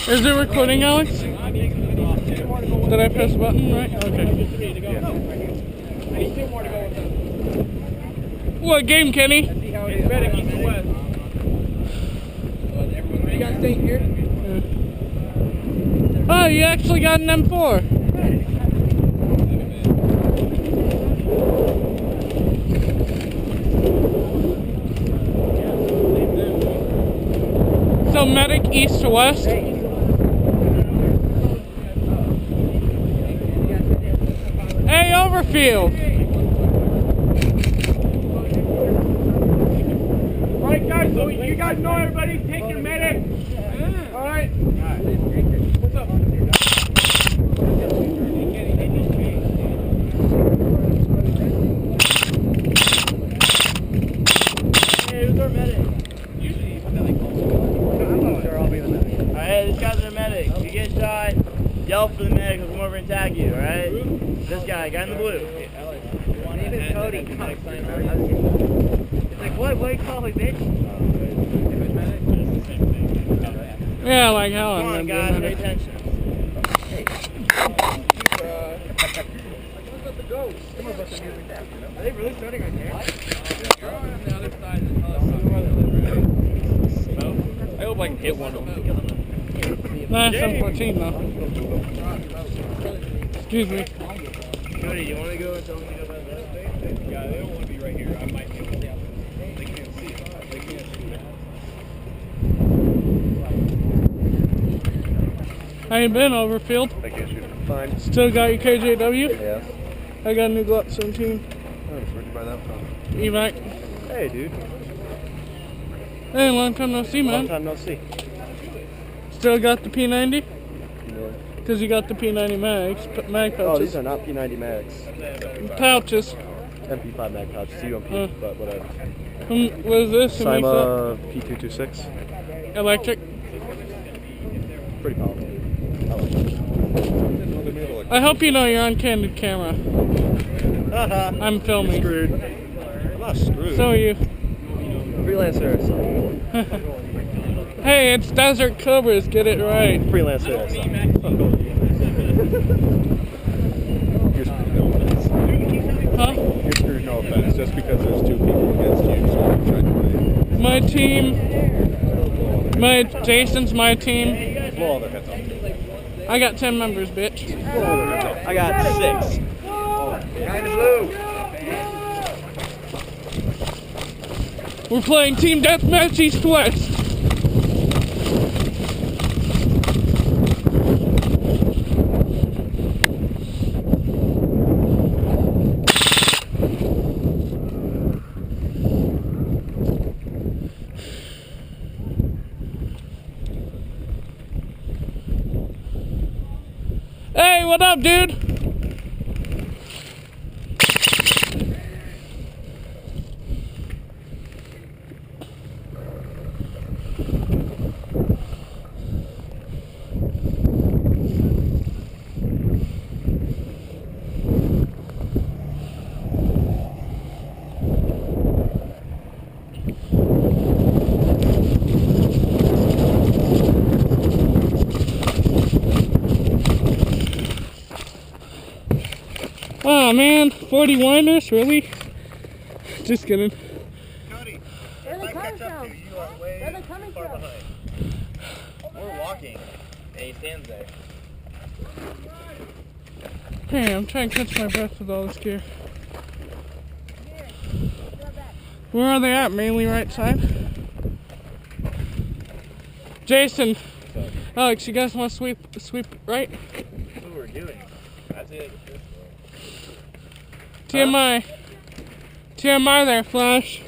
Is it recording, Alex? Did I press a button, right? Okay. What game, Kenny? You guys staying here? Oh, you actually got an M4. So medic east to west? Hey, Overfield! Alright guys, so you guys know everybody take your medic. Alright. What's up? Hey, who's our medic? Usually it's medic also. I'm sure I'll be the medic. Alright, this guy's our medic. If you get shot, yell for the medic, he'll come over and tag you, alright? This guy in the blue. Name is Cody. It's like, what do you call me, bitch? Yeah, like hell. Come on, guys, pay attention. Hey. Are they really starting right there? I hope I can hit one of them. Nah, it's M14 though. Excuse me. Cody, you want to go and tell me to go by the left? Yeah, they don't want to be right here. I might be able to. They can't see it. They can't see it. How you been, Overfield? I can't shoot it. Fine. Still got your KJW? Yeah. I got a new Glock 17. Oh, where'd you buy that from? Evac. Hey, dude. Hey, long time no see, man. Long time no see. Still got the P90? No. Because you got the P90 mag pouches. Oh, these are not P90 mags. Pouches. MP5 mag pouches. UMP, but whatever. What is this? Sima P226. Electric. Pretty powerful. I hope you know you're on candid camera. I'm filming. Screwed. I'm not screwed. So are you. Freelancer. Hey, it's Desert Cobras. Get it right. Freelancer. Huh? You're screwed, no offense. Just because there's two people against you, so I'm trying to play. My team. Jason's my team. Blow all their heads off. I got 10 members, bitch. I got 6. Guy in the blue. We're playing Team Deathmatch East West. Hey, what up, dude? Oh man, 40 winders, really? Just kidding. Cody, Where are they coming from? you are way Where are they coming far from? behind. We're walking, and he stands there. Hey, I'm trying to catch my breath with all this gear. Where are they at? Mainly right side? Jason, Alex, you guys want to sweep right? That's what we're doing. I'd say like a fifth row. TMI. TMI there, Flash.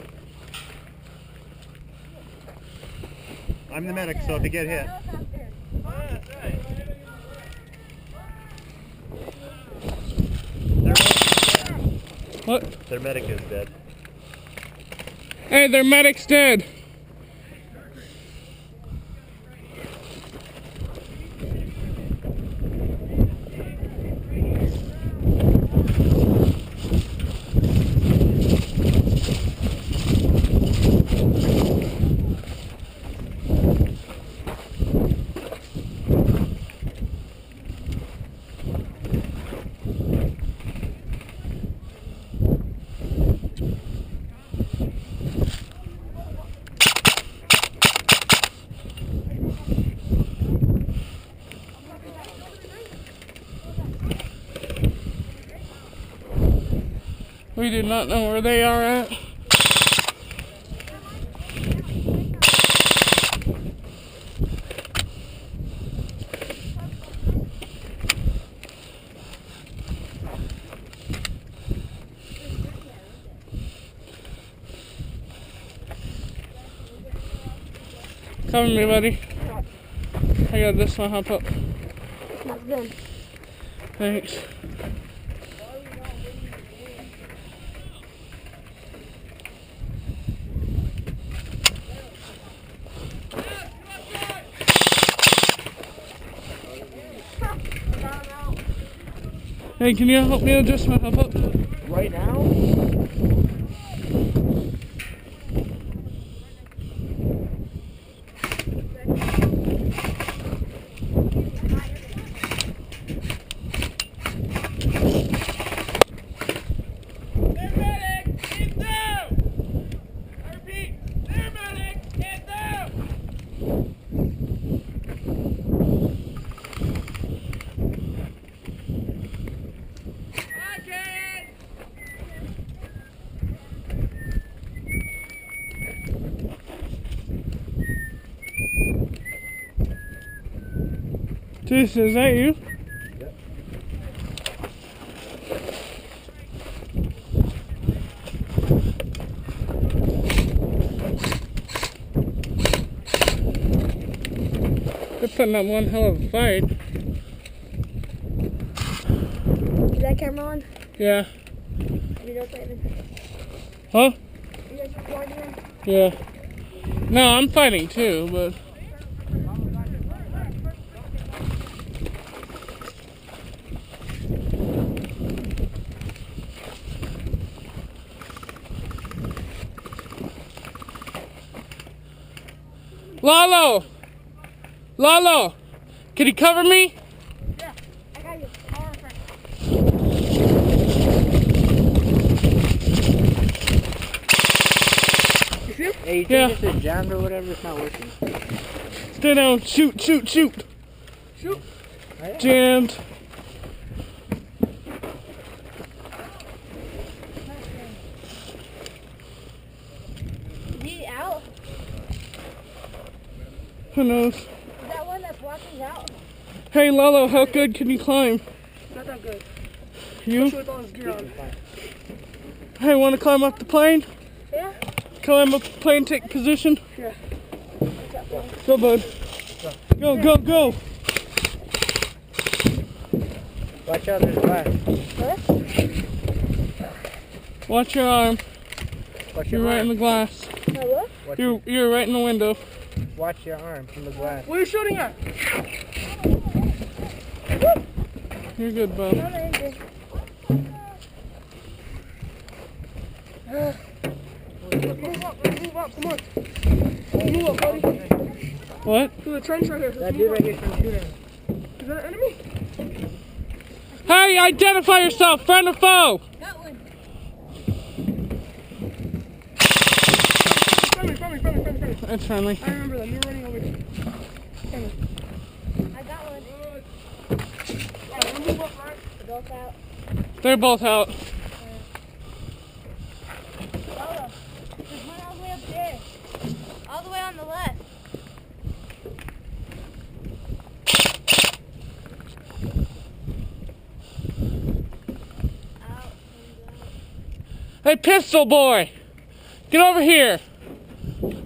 I'm the medic, so if you get hit. Oh, that's right. What? Their medic is dead. Hey, their medic's dead. We do not know where they are at. Cover me, buddy. I got this one, hop up. That's good. Thanks. Hey, can you help me adjust my hop up? Right now? Jason, is that you? Yep. They're putting up one hell of a fight. Is that camera on? Yeah. You don't fight. Huh? You guys recording him? Yeah. No, I'm fighting too, but... Lalo! Lalo! Can you cover me? Yeah, I got you. Power first. You shoot? Hey, you think Yeah. this is jammed or whatever? It's not working. Stay down. Shoot, shoot, shoot. Shoot. Jammed. Is he out? Who knows? Is that one that's walking out? Hey, Lalo, how good can you climb? Not that good. You? With all his gear on. Hey, want to climb up the plane? Yeah? Climb up the plane, take position. Yeah. Go, bud. Go, go, go. Watch out, there's glass. Watch your arm. Watch You're your right in arm. the glass. What? Watch, You're right in the window. watch your arm from the glass. What are you shooting at? You're good, bud. No, no, you're good. Move up, come on. Move up, buddy. What? To the trench right here. That dude right here is from shooting. Is that an enemy? Hey, identify yourself, friend or foe? That one. Friendly. That's friendly. I remember them. They were running over here. Friendly. I got one. Alright, we'll move up, right? They're both out. They're both out. Lola, there's one all the way up there. All the way on the left. Out. Hey, pistol boy, get over here.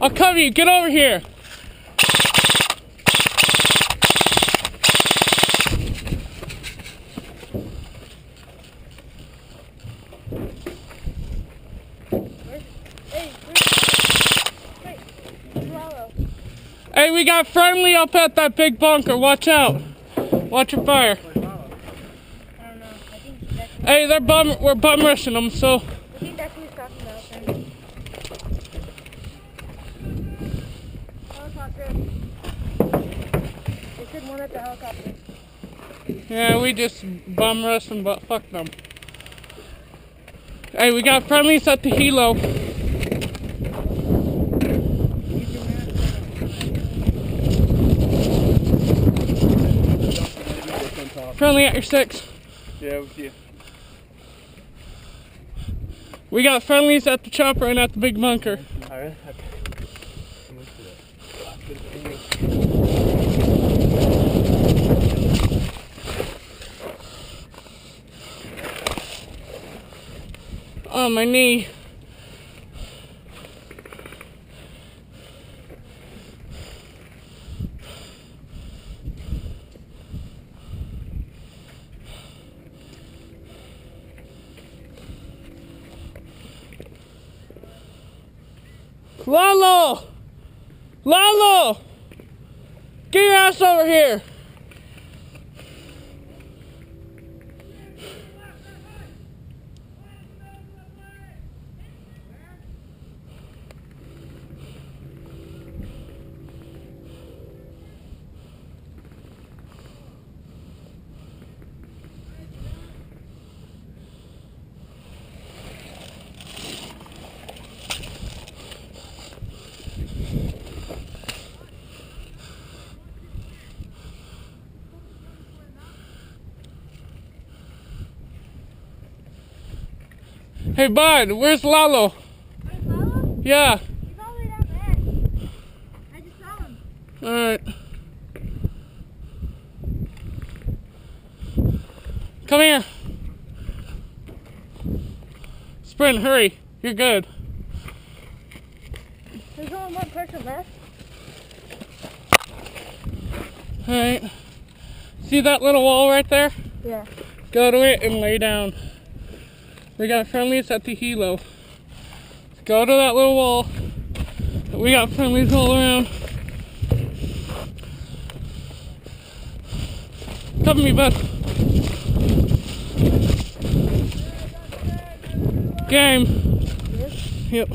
I'll cover you. Get over here. Hey, where's Lolo? Hey, we got friendly up at that big bunker. Watch out. Watch your fire. I don't know. I think that's Hey, we're bum rushing them, so. I think that's what he's talking about. Then. Helicopter. They said one at the helicopter. Yeah, we just bum rushed them, but fuck them. Hey, we got friendlies at the helo. Friendly at your 6. Yeah, with you. We got friendlies at the chopper and at the big bunker. Alright, okay. Oh, my knee. Lalo! Lalo! Get your ass over here! Hey, bud, where's Lalo? Where's Lalo? Yeah. He's all the way down there. I just saw him. Alright. Come here. Sprint, hurry. You're good. There's only one person left. Alright. See that little wall right there? Yeah. Go to it and lay down. We got friendlies at the helo. Go to that little wall. We got friendlies all around. Cover me, bud. Game. Yep.